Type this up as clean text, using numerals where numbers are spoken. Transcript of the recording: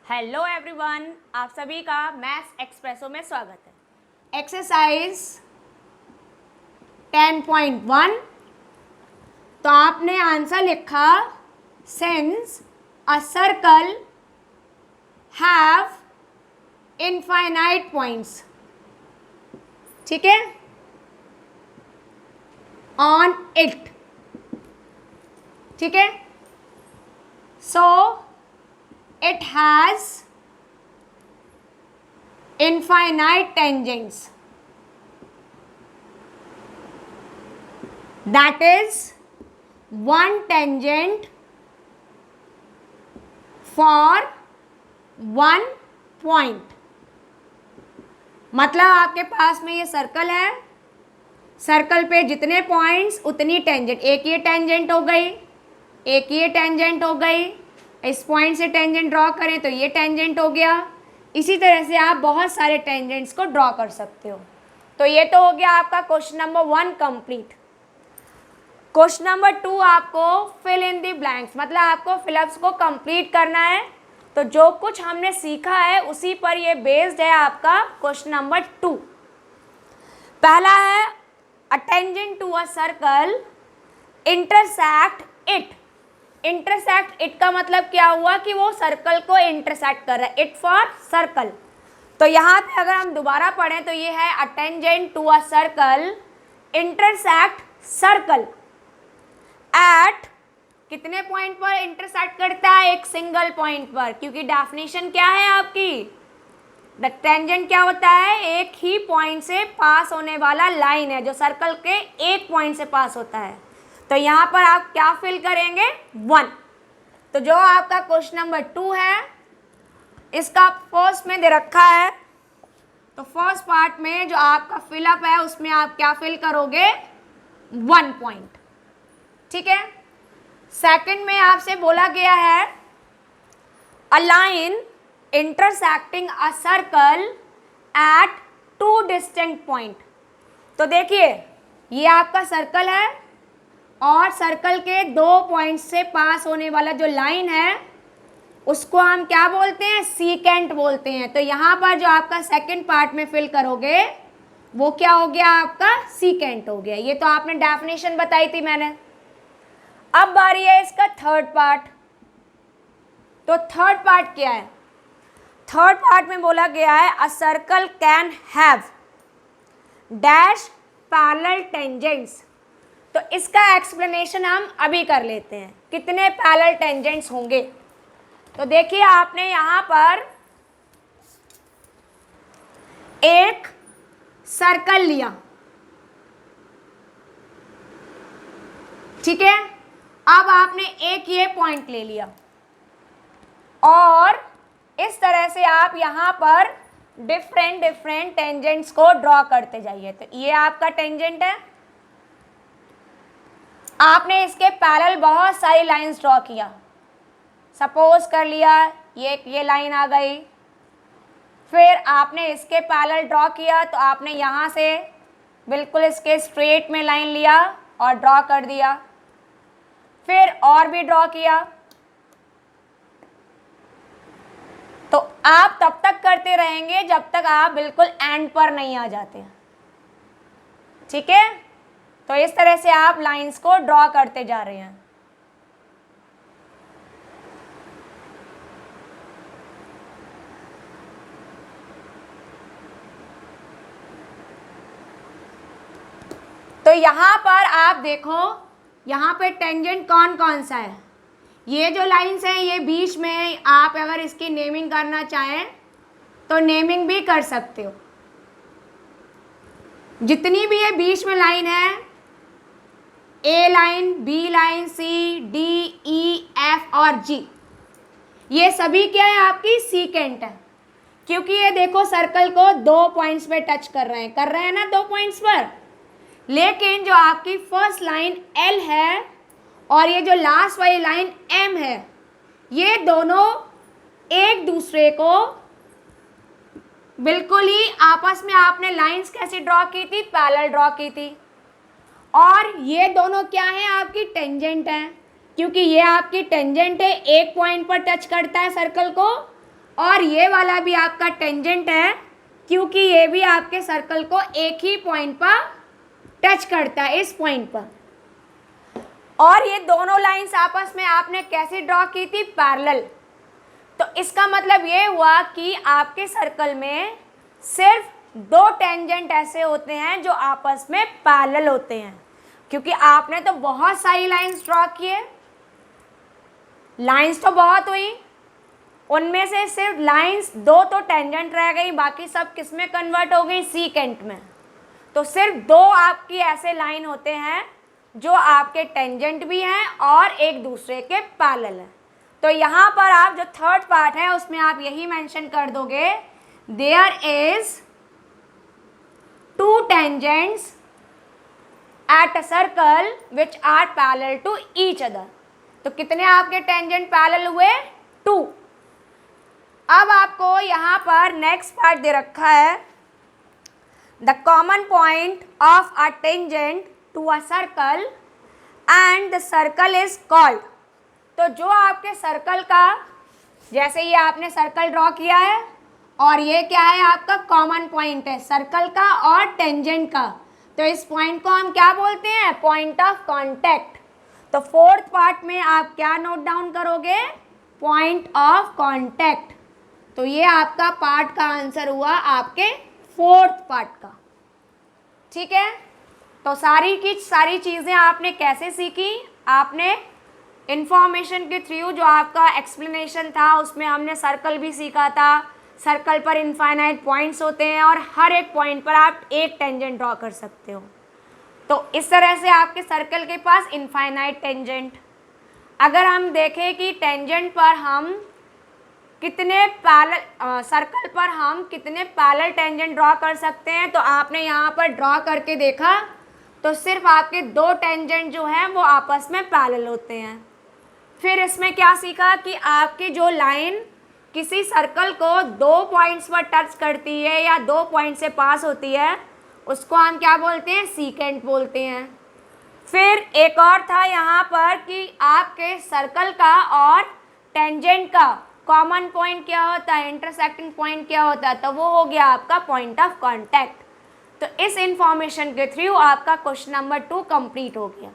Hello everyone, आप सभी का मैथ्स एक्सप्रेसो में स्वागत है। एक्सरसाइज 10.1। तो आपने आंसर लिखा since a circle have infinite points, ठीक है, ऑन इट, ठीक है। सो it has infinite tangents, that is one tangent for one point। मतलब आपके पास में ये सर्कल है, सर्कल पे जितने पॉइंट्स उतनी टेंजेंट। एक ये टेंजेंट हो गई, एक ये टेंजेंट हो गई, इस पॉइंट से टेंजेंट ड्रॉ करें तो ये टेंजेंट हो गया। इसी तरह से आप बहुत सारे टेंजेंट्स को ड्रॉ कर सकते हो। तो ये तो हो गया आपका question number 1 complete. Question number 2 आपको फिल इन दी ब्लैंक्स, मतलब आपको फिलअप्स को कंप्लीट करना है। तो जो कुछ हमने सीखा है उसी पर ये बेस्ड है आपका क्वेश्चन नंबर 2। पहला है a tangent to a circle intersect it. Intersect it का मतलब क्या हुआ कि वो सर्कल को इंटरसेक्ट कर रहा है, इट फॉर सर्कल। तो यहाँ पे अगर हम दोबारा पढ़ें तो ये है a tangent to a circle intersect circle at, कितने पॉइंट पर इंटरसेक्ट करता है? एक सिंगल पॉइंट पर, क्योंकि डेफिनेशन क्या है आपकी, द टेंजेंट क्या होता है? एक ही पॉइंट से पास होने वाला लाइन है जो सर्कल के एक पॉइंट से पास होता है। तो यहाँ पर आप क्या फिल करेंगे? 1। तो जो आपका क्वेश्चन नंबर 2 है इसका फर्स्ट में दे रखा है, तो फर्स्ट पार्ट में जो आपका फिलअप है उसमें आप क्या फिल करोगे? 1 पॉइंट, ठीक है। सेकंड में आपसे बोला गया है a line intersecting a circle eight 2 distinct point. तो देखिए ये आपका सर्कल है और सर्कल के 2 पॉइंट से पास होने वाला जो लाइन है उसको हम क्या बोलते हैं? सीकेंट बोलते हैं। तो यहाँ पर जो आपका सेकंड पार्ट में फिल करोगे वो क्या हो गया? आपका सीकेंट हो गया। ये तो आपने डेफिनेशन बताई थी मैंने। अब बारी है इसका थर्ड पार्ट। तो थर्ड पार्ट क्या है? थर्ड पार्ट में बोला गया है a circle can have dash parallel tangents. तो इसका एक्सप्लेनेशन हम अभी कर लेते हैं, कितने पैरेलल टेंजेंट्स होंगे। तो देखिए आपने यहाँ पर एक सर्कल लिया, ठीक है। अब आपने एक ये पॉइंट ले लिया और इस तरह से आप यहाँ पर डिफरेंट डिफरेंट टेंजेंट्स को ड्रॉ करते जाइए। तो ये आपका टेंजेंट है, आपने इसके पैरेलल बहुत सारी लाइंस ड्रॉ किया। सपोज कर लिया ये लाइन आ गई, फिर आपने इसके पैरेलल ड्रॉ किया तो आपने यहाँ से बिल्कुल इसके स्ट्रेट में लाइन लिया और ड्रॉ कर दिया, फिर और भी ड्रॉ किया। तो आप तब तक करते रहेंगे जब तक आप बिल्कुल एंड पर नहीं आ जाते, ठीक है। तो इस तरह से आप लाइंस को ड्रॉ करते जा रहे हैं। तो यहाँ पर आप देखो यहाँ पे टेंजेंट कौन कौन सा है। ये जो लाइंस हैं ये बीच में, आप अगर इसकी नेमिंग करना चाहें तो नेमिंग भी कर सकते हो। जितनी भी ये बीच में लाइन है, ए लाइन, बी लाइन, सी, डी, ई, एफ और जी, ये सभी क्या है? आपकी सीकेंट है। क्योंकि ये देखो सर्कल को 2 पॉइंट्स पे टच कर रहे हैं ना, 2 पॉइंट्स पर। लेकिन जो आपकी फर्स्ट लाइन एल है और ये जो लास्ट वाली लाइन एम है, ये दोनों एक दूसरे को बिल्कुल ही आपस में आपने लाइंस कैसे ड्रॉ की थी? पैरेलल ड्रॉ की थी। और ये दोनों क्या है? आपकी टेंजेंट है, क्योंकि ये आपकी टेंजेंट है, एक पॉइंट पर टच करता है सर्कल को और ये वाला भी आपका टेंजेंट है, क्योंकि ये भी आपके सर्कल को एक ही पॉइंट पर टच करता है, इस पॉइंट पर। और ये दोनों लाइंस आपस में आपने कैसे ड्रॉ की थी? पैरेलल। तो इसका मतलब ये हुआ कि आपके सर्कल में सिर्फ दो टेंजेंट ऐसे होते हैं जो आपस में पैरेलल होते हैं, क्योंकि आपने तो बहुत सारी लाइंस ड्रॉ किए, लाइंस तो बहुत हुई, उनमें से सिर्फ लाइंस दो तो टेंजेंट रह गई, बाकी सब किस में कन्वर्ट हो गई? सीकेंट में। तो सिर्फ दो आपकी ऐसे लाइन होते हैं जो आपके टेंजेंट भी हैं और एक दूसरे के पैरेलल है। तो यहाँ पर आप जो थर्ड पार्ट है उसमें आप यही मेंशन कर दोगे, there is two tangents at a circle which are parallel to each other. तो कितने आपके टेंजेंट पैरेलल हुए? 2। अब आपको यहाँ पर नेक्स्ट पार्ट दे रखा है, the common point of a tangent to a circle and the circle is called. तो जो आपके सर्कल का, जैसे ये आपने सर्कल ड्रॉ किया है और ये क्या है? आपका कॉमन पॉइंट है सर्कल का और टेंजेंट का, तो इस पॉइंट को हम क्या बोलते हैं? Point of contact. तो फोर्थ पार्ट में आप क्या नोट डाउन करोगे? Point of contact. तो ये आपका पार्ट का आंसर हुआ आपके फोर्थ पार्ट का। ठीक है, तो सारी की सारी चीज़ें आपने कैसे सीखी? आपने इंफॉर्मेशन के थ्रू, जो आपका एक्सप्लेनेशन था उसमें हमने सर्कल भी सीखा था, सर्कल पर इनफाइनाइट पॉइंट्स होते हैं और हर एक पॉइंट पर आप एक टेंजेंट ड्रॉ कर सकते हो। तो इस तरह से आपके सर्कल के पास इनफाइनाइट टेंजेंट। अगर हम देखें कि टेंजेंट पर हम कितने पैरेलल, सर्कल पर हम कितने पैरेलल टेंजेंट ड्रॉ कर सकते हैं, तो आपने यहाँ पर ड्रॉ करके देखा तो सिर्फ आपके दो टेंजेंट जो हैं वो आपस में पैरेलल होते हैं। फिर इसमें क्या सीखा कि आपकी जो लाइन किसी सर्कल को दो पॉइंट्स पर टच करती है या दो पॉइंट से पास होती है, उसको हम क्या बोलते हैं? सीकेंट बोलते हैं। फिर एक और था यहाँ पर कि आपके सर्कल का और टेंजेंट का कॉमन पॉइंट क्या होता है, इंटरसेक्टिंग पॉइंट क्या होता है, तो वो हो गया आपका पॉइंट ऑफ कांटेक्ट। तो इस इंफॉर्मेशन के थ्रू आपका क्वेश्चन नंबर 2 कंप्लीट हो गया।